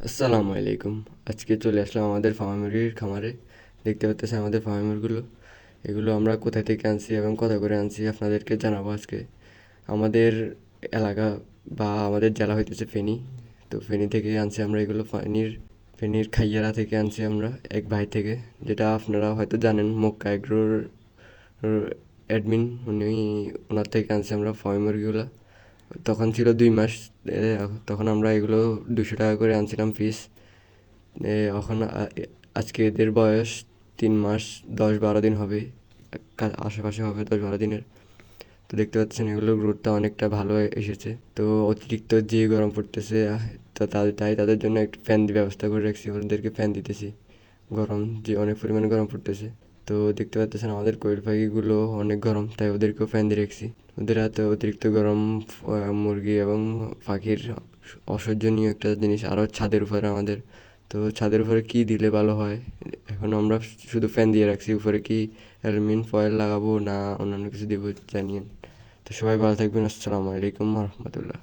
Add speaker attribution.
Speaker 1: আসসালামু আলাইকুম। আজকে চলে আসলাম আমাদের ফার্মা মুরগির খামারে। দেখতে পাচ্ছেন আমাদের ফার্মা মুরগিগুলো। এগুলো আমরা কোথা থেকে আনছি এবং কত করে আনছি আপনাদেরকে জানাবো আজকে। আমাদের এলাকা বা আমাদের জেলা হইতেছে ফেনী। তো ফেনী থেকে আনছি আমরা এগুলো। ফেনীর খাইয়ারা থেকে আনছি আমরা এক ভাই থেকে, যেটা আপনারা হয়তো জানেন, মক্কা এগ্রোর অ্যাডমিন উনি। ওনার থেকে আনছি আমরা ফার্মা মুরগিগুলো। তখন ছিল 2 মাস। তখন আমরা এগুলো 200 টাকা করে আনছিলাম পিস। এখন আজকে এদের বয়স 3 মাস 10-12 দিন হবে, আশেপাশে হবে 10-12 দিনের। তো দেখতে পাচ্ছেন এগুলোর গ্রোথটা অনেকটা ভালো এসেছে। তো অতিরিক্ত যে গরম পড়তেছে, তো তাই তাদের জন্য একটু ফ্যান ব্যবস্থা করে রাখছি, ওদেরকে ফ্যান দিতেছি। গরম যে অনেক পরিমাণে গরম পড়তেছে। তো দেখতে পাচ্ছেন আমাদের কোয়েল পাখিগুলো অনেক গরম, তাই ওদেরকেও ফ্যান দিয়ে রাখছি। ওদের হাতে অতিরিক্ত গরম মুরগি এবং পাখির অসহ্যনীয় একটা জিনিস আরও ছাদের উপরে আমাদের। তো ছাদের উপরে কি দিলে ভালো হয়? এখন আমরা শুধু ফ্যান দিয়ে রাখছি, উপরে কি অ্যালুমিনিয়াম ফয়েল লাগাবো না অন্যান্য কিছু দেবো জানিয়ে। তো সবাই ভালো থাকবেন। আসসালামু আলাইকুম রহমতুল্লাহ।